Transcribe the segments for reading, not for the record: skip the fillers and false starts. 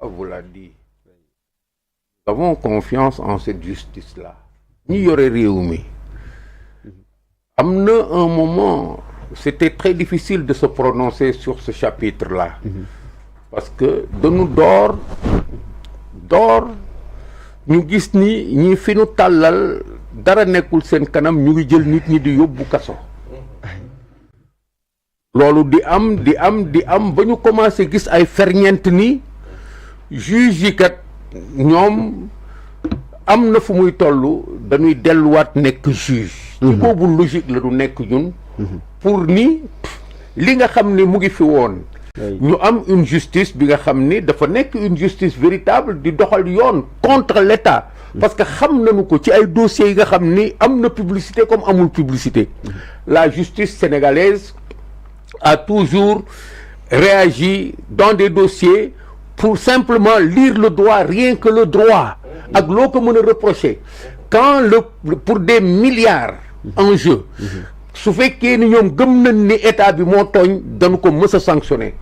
vous l'a dit. Nous avons confiance en cette justice-là. Ñi yore réew mi am na un moment c'était très difficile de se prononcer sur ce chapitre-là parce que dañu door ñu gis ni ñi fi nu tàllal dara nekkul seen kanam ñu ngi jël nit ñi di yóbbu kaso loolu di am ba ñu commencé gis ay ferñeent ni juge yi kat ñoom am na fu muy toll dañuy delluwaat nekk juge ci boobu logique la du nekk ñun pour ni li nga xam ni mu ngi fi woon ñu am une justice bi nga xam ni dafa nekk une justice véritable di doxal yoon contre l'État parce que xam nañu ko ci ay dossiers yi nga xam ni am na publicité comme amul publicité la justice sénégalaise a toujours réagi dans des dossiers pour simplement lire le droit, rien que le droit, ak loo ko mën a reprocher quand pour des milliards en jeu su fekkee ni ñoom gëm nañ ni état bi moo tooñ dañu ko mës a sanctionner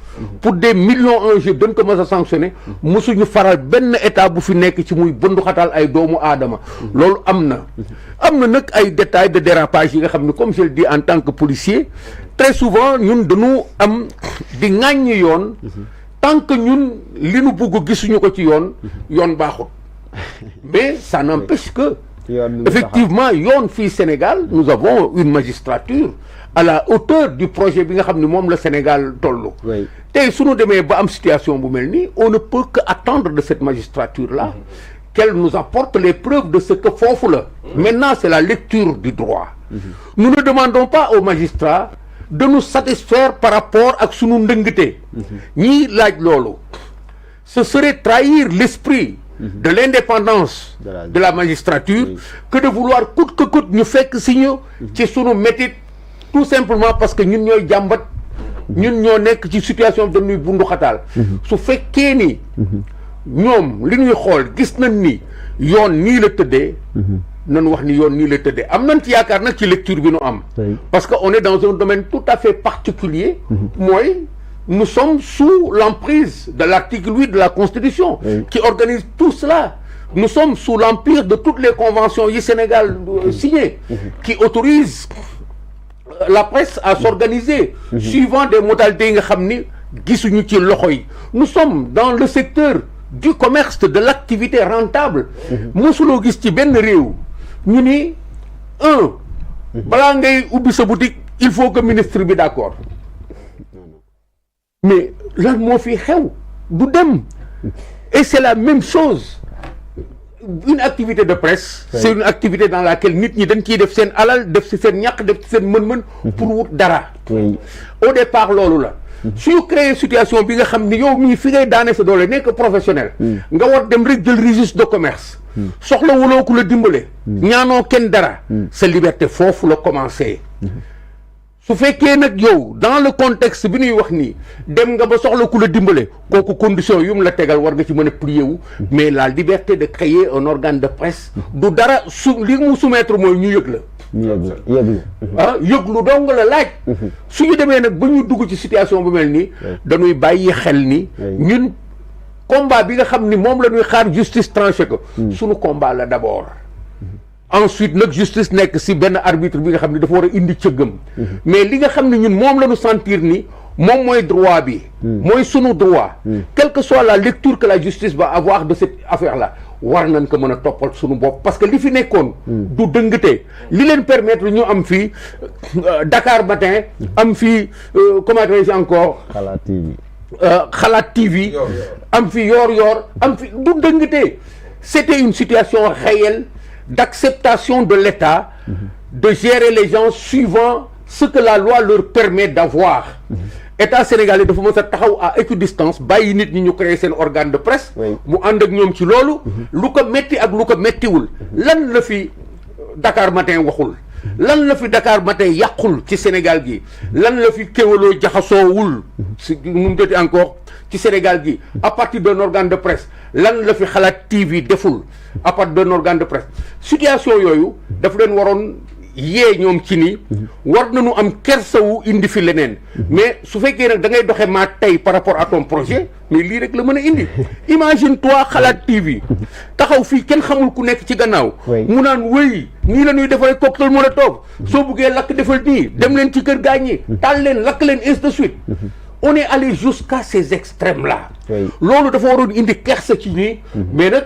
pour des millions en jeu dañ ko mës a sanctionner mësuñu faral benn état bu fi nekk ci muy bunduxatal ay doomu aadama loolu am na nag ay détails de dérapage yi nga xam ne comme je le dis en tant que policier très souvent ñun dañu am di ŋàññi yoon tant que ñun li nu bugg gisuñu ko ci yoon baaxut mais ça n'empêche que effectivement yoon fii Sénégal nous avons une magistrature à la hauteur du projet bi nga xam ne moom la Sénégal tollu tey suñu demee ba am situation bu mel nii on ne peut que attendre de cette magistrature là qu'elle nous apporte les preuves de ce que foofu la maintenant c'est la lecture du droit nous ne demandons pas aux magistrats de nous satisfaire par rapport ak sunu ndëngte ñii laaj loolu ce serait trahir l'esprit de l'indépendance de la magistrature que de vouloir coûte que coûte ñu fekk si ñu ci sunu métit tout simplement parce que ñun ñooy jàmbat ñun ñoo nekk ci situation dañuy bundu xataal su fekkee ni ñoom li ñuy xool gis nañ ni yoon nii la tëddee nañ wax ni yoon nii la tëddee am nañ ci yaakaar nag ci lecture bi nu am parce que on est dans un domaine tout à fait particulier mooy nous sommes sous l'emprise de l'article 8 de la Constitution qui organise tout cela. Nous sommes sous l'empire de toutes les conventions yi Sénégal signées qui autorisent la presse à s'organiser suivant des modalités yi nga xam ni gisuñu ci loxo yi. Nous sommes dans le secteur du commerce, de l'activité rentable. mosuloo gis ci benn réew ñu ni balaa ngay ubbi sa boutique il faut que ministre bi d'accord. Mais lan moo fi xew du dem et c'est la même chose une activité de presse c'est une activité dans laquelle nit ñi dañ ciy def seen alal def ci seen ñàkk def ci seen mën-mën pour wut dara au départ loolu la suñu créer situation bi nga xam ni yow mii fi ngay daane sa doole nekk professionnel nga war dem rek jël registre de commerce soxla wuloo ku la dimbale ñaanoo kenn dara sa liberté foofu la commencé su fekkee nag yow dans le contexte bi ñuy wax nii dem nga ba soxla ku la dimbale kooku condition yu mu la tegal war nga ci mën a plier wu mais la liberté de créer un organe de presse du dara li mu soumettre mooy ñu yëg la yëglu dong la laaj suñu demee nag ba ñu dugg ci situation bu mel nii dañuy bàyyi xel ni ñun combat bi nga xam ni moom la ñuy xaar justice tranché ko suñu combat la d'abord ensuite nag justice nekk si benn arbitre bi nga xam ne dafa war a indi cëggam mais li nga xam ne ñun moom la ñu sentir ni moom mooy droit bi mooy sunu droit quelle que soit la lecture que la justice va avoir de cette affaire là war nañ ko mën a toppal sunu bopp parce que li fi nekkoon du dëngate li leen permettre ñu am fii Dakar Matin am fii comment dirais-je encore Xalaat TV am fi Yoor am fi du dëngate c'était une situation réelle d'acceptation de l'État de gérer les gens suivant ce que la loi leur permet d'avoir État sénégalais dafa mës a taxaw à équidistance bàyyi nit ñi ñu créer seen organe de presse mu ànd ak ñoom ci loolu lu ko metti ak lu ko mettiwul lan la fi Dakar Matin waxul lan la fi Dakar Matin yàqul ci Sénégal gi lan la fi kéwaloo jaxasoowul si nu mu tëddee encore ci Sénégal gi à partir d'un organe de presse lan la fi Xalaat TV deful à partir d'un organe de presse situation yooyu daf leen waroon yee ñoom ci ni war nañu am kersawu indi fi leneen mais su fekkee nag da ngay doxee maa tey par rapport à ton projet mais lii rek la mën a indi imagine toi Xalaat TV taxaw fii kenn xamul ku nekk ci gannaaw mu naan wéy nii la ñuy defaree cocktail Molotov soo buggee lakk defal nii dem leen ci kër gaañ ñi taal leen lakk leen ainsi de suite on est allé jusqu'à ces extrêmes là loolu dafa waroon indi kersa ci ñi mais nag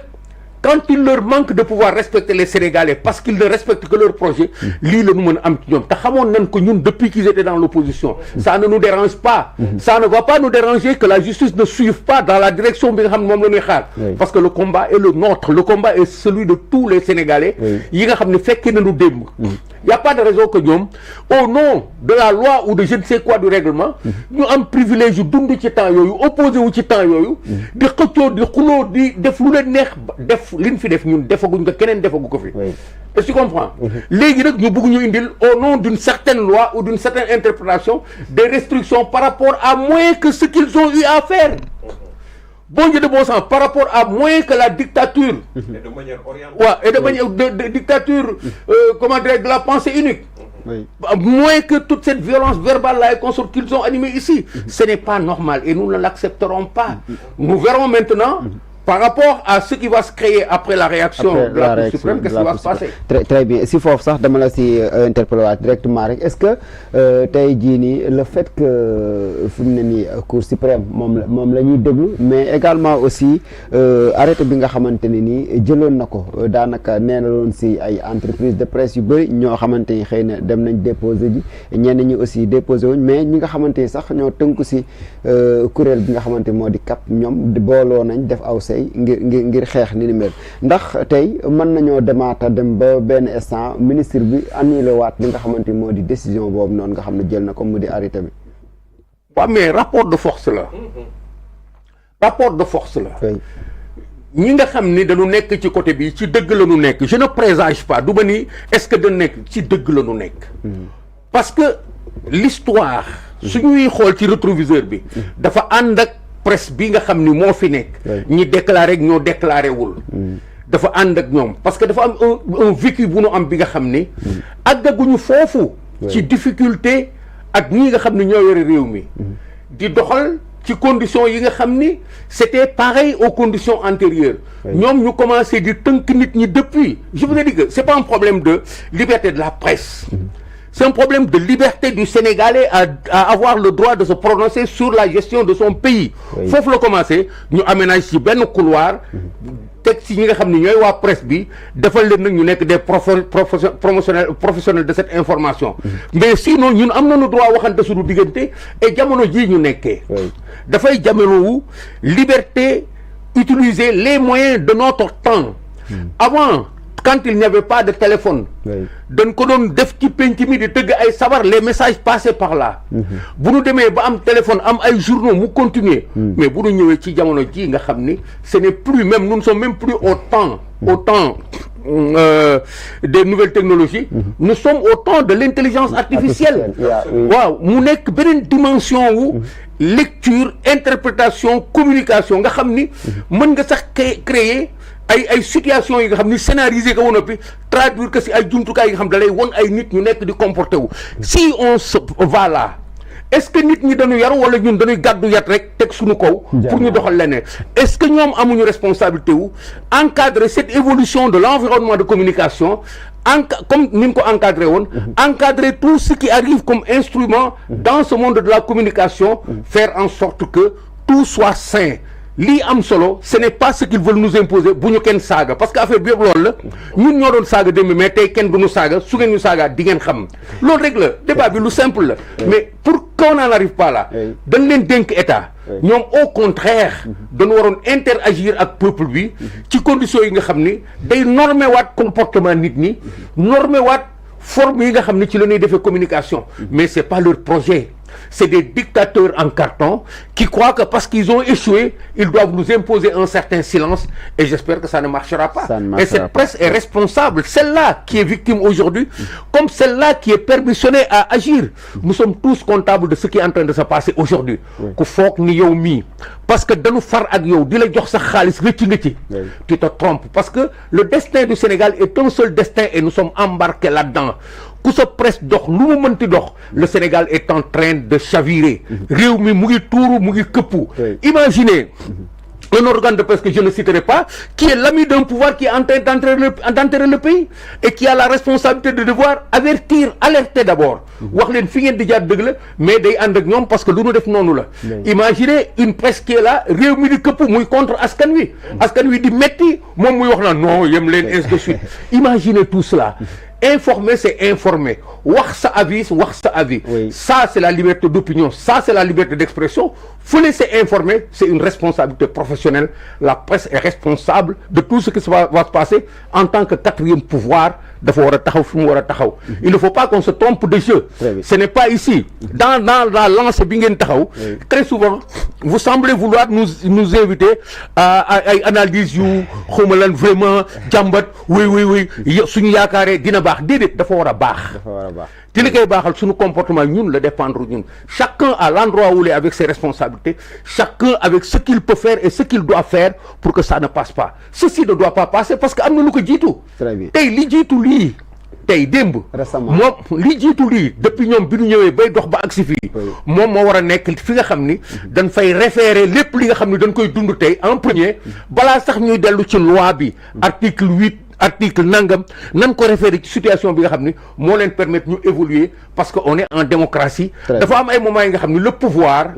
quand il leur manque de pouvoir respecter les Sénégalais parce qu'ils ne respectent que leur projet, lii la ñu mën a am ci ñoom te xamoon nañ ko ñun depuis qu'ils étaient dans l'opposition ça ne nous dérange pas ça ne va pas nous déranger que la justice ne suive pas dans la direction bi nga xam ne moom la ñuy xaar parce que le combat est le nôtre, le combat est celui de tous les Sénégalais yi nga xam ne fekkee nañu démb y a pas de raison que ñoom au nom de la loi ou de je ne sais quoi du règlement ñu am privilège yu dund ci temps yooyu opposé wu ci temps yooyu di xëccoo di xuloo di def lu leen neex def liñ fi def ñun defaguñ ko keneen defagu ko fi est-ce que tu comprends léegi nag ñu bëgg ñu indil au nom d'une certaine loi ou d'une certaine interprétation des restrictions par rapport à moins que ce qu'ils ont eu à faire bon Dieu de bon sens par rapport à moins que la dictature et de manière orientée et de manière de dictature comment dire de la pensée unique moins que toute cette violence verbale là et consorte qu'ils ont animé ici ce n'est pas normal et nous ne l'accepterons pas nous verrons maintenant par rapport à ce qui va se créer après la réaction de la Cour suprême, qu'est-ce qui va se passer? Très bien. Si foofu sax dama la si interpellé waat directement rek est-ce que tey jii nii le fait que fi mu ne nii Cour suprême moom la ñuy déglu mais également aussi arrêté bi nga xamante ne nii jëloon na ko daanaka nee na loon si ay entreprise de presse yu bëri ñoo xamante ni xëy na dem nañ déposé ji ñenn ñi aussi déposé wuñ mais ñi nga xamante ni sax ñoo tënku si kuréel bi nga xamante moo di CAP ñoom booloo nañ def aw ngir xeex ni mel ndax tey mën nañoo demaata dem ba benn instant ministre bi annulé waat li nga xamante ni moo di décision boobu noonu nga xam ne jël na ko mu di arrêté bi waaw mais rapport de force la rapport de force la ñi nga xam ni dañu nekk ci côté bi ci dëgg la ñu nekk je ne présage pas du ma ni est-ce que dañu nekk ci dëgg la ñu nekk parce que l'histoire su ñuy xool ci rétroviseur bi dafa ànd ak presse bi nga xam ni moo fi nekk ñi déclaré ak ñoo déclaré wul dafa ànd ak ñoom parce que dafa am un vécu bu nu am bi nga xam ni àggaguñu foofu ci difficulté ak ñi nga xam ni ñoo yore réew mi di doxal ci conditions yi nga xam ni c'était pareil aux conditions antérieures ñoom ñu commencé di tënk nit ñi depuis je vous ai dit que c'est pas un problème de liberté de la presse c'est un problème de liberté du Sénégalais à avoir le droit de se prononcer sur la gestion de son pays foofu la commencé ñu aménage ci benn couloir teg ci ñi nga xam ne ñooy waa presse bi defal leen nag ñu nekk des professionnels de cette information mais sinon ñun am nañu droit waxante suñu diggante et jamono jii ñu nekkee dafay jamono wu liberté utiliser les moyens de notre temps avant quand il n'y avait pas de téléphone dañ ko doon def ci penc mi di tëgg ay sabar les messages passaient par là bu ñu demee ba am téléphone am ay journaux mu continuer mais bu ñu ñëwee ci jamono ji nga xam ni ce n'est plus même nous ne sommes même plus au temps des nouvelles technologies nous sommes au temps de l'intelligence artificielle waaw mu nekk beneen dimension wu lecture interprétation communication nga xam ni mën nga sax créer ay situation yi nga xam ni scénarisé ko woon puis traduire que si ay jumtukaay yi nga xam da lay won ay nit ñu nekk di comporté wu si on se va là est-ce que nit ñi dañu yaru wala ñun dañuy gàddu yat rek teg suñu kaw pour ñu doxal leneen est-ce que ñoom amuñu responsabilité wu encadrer cette évolution de l'environnement de communication comme ni ñu ko encadré woon encadrer tout ce qui arrive comme instrument dans ce monde de la communication faire en sorte que tout soit sain lii am solo ce n'est pas ce qu'ils veulent nous imposer bu ñu kenn saaga parce que affaire bi yëpp loolu la ñun ñoo doon saaga démb mais tey kenn du ñu saaga su ngeen ñu saaga di ngeen xam loolu rek la débat bi lu simple la mais pour qu'on n'en arrive pas là dañ leen dénk état ñoom au contraire dañu waroon interagir ak peuple bi ci conditions yi nga xam ni day normer waat comportement nit ñi normer waat forme yi nga xam ni ci la ñuy defee communication mais c'est pas leur projet. C'est des dictateurs en carton qui croient que parce qu'ils ont échoué, ils doivent nous imposer un certain silence et j'espère que ça ne marchera pas. Et cette presse est responsable, celle-là qui est victime aujourd'hui, comme celle-là qui est permissionnée à agir. Nous sommes tous comptables de ce qui est en train de se passer aujourd'hui. Ku foog ni yow mii parce que dañu far ak yow di la jox sa xaalis rëcc nga ci. Tu te trompes parce que le destin du Sénégal est un seul destin et nous sommes embarqués là-dedans. ku sa presse dox lu mu mënti dox le Sénégal est en train de chavirer réew mi mu ngi tuuru mu ngi këppu imaginez un organe de presse que je ne citerai pas, qui est l'ami d'un pouvoir qui est en train d'enterrer le pays et qui a la responsabilité de devoir avertir, alerter d'abord. wax leen fi ngeen di jaar dëgg la mais day ànd ak ñoom parce que lu nu def noonu la. Imaginez une presse qui est là réew mi di këpp muy contre askan wi di metti moom muy wax na non yem leen ainsi de suite. Imaginez tout cela. Informer, c'est informer. Wax sa avis, Ça, c'est la liberté d'opinion. Ça, c'est la liberté d'expression. Faut laisser informer. C'est une responsabilité professionnelle. La presse est responsable de tout ce qui va se passer en tant que quatrième pouvoir. Il ne faut pas qu'on se trompe de jeu. Ce n'est pas ici. Dans la lance très souvent, vous semblez vouloir nous inviter à analyse vraiment jambat oui suñu yaakaaree dina baax déedéet dafa war a baax te li koy baaxal suñu comportement ñun la dépendre ñun chacun à l'endroit où il est avec ses responsabilités chacun avec ce qu'il peut faire et ce qu'il doit faire pour que ça ne passe pas ceci ne doit pas passer parce que am na lu ko jiitu tey li jiitu lii tey démb moom li jiitu lii depuis ñoom bi ñu ñëwee bay dox ba agsi fii moom moo war a nekk fi nga xam ni dañ fay référer lépp li nga xam ni dañ koy dund tey en premier balaa sax ñuy dellu ci loi bi article 8 article nangam nan ko référer ci situation bi nga xam ni moo leen permettre ñu évoluer parce que on est en démocratie dafa am ay moments yi nga xam ni le pouvoir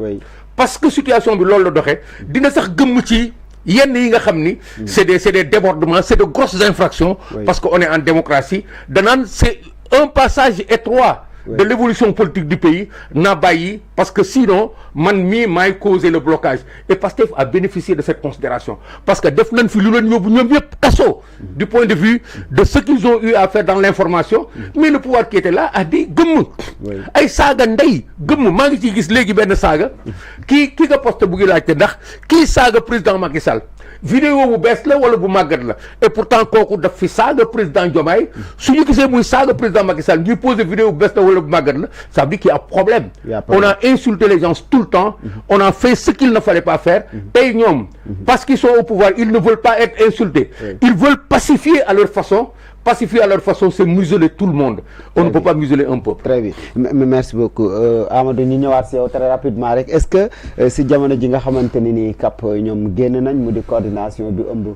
parce que situation bi loolu la doxee dina sax gëmm ci yenn yi nga xam ni c'est des débordements c'est de grosses infractions parce que on est en démocratie danaan c'est un passage étroit de l'évolution politique du pays n'a bàyyi parce que sinon man mii maay causer le blocage et Pastef a bénéficié de cette considération parce que def nañ fi lu leen yóbbu ñoom yëpp kaso du point de vue de ce qu'ils ont eu à faire dans l'information mais le pouvoir qui était là a dit gëmm ay saaga ndey gëmm maa ngi ciy gis léegi benn saaga kii nga poste bu ngi laajte ndax kii saaga président Macky Sall vidéo bu bees la wala bu màggat la et pourtant kooku daf fi saaga président Diomaye su ñu gisee muy saaga président Macky Sall ñuy poser vidéo bu bees la wala bu màggat la ça veut dire qu'il y a problème on a insulté les gens tout le temps on a fait ce qu'il ne fallait pas faire tey ñoom parce qu'ils sont au pouvoir ils ne veulent pas être insultés ils veulent pacifier à leur façon c'est museler tout le monde on ne peut pas museler un peuple. Très bien merci beaucoup Amadou ñu ñëwaat si yow très rapidement rek est-ce que si jamono ji nga xamante ni CAP ñoom génn nañ mu di coordination du ëmb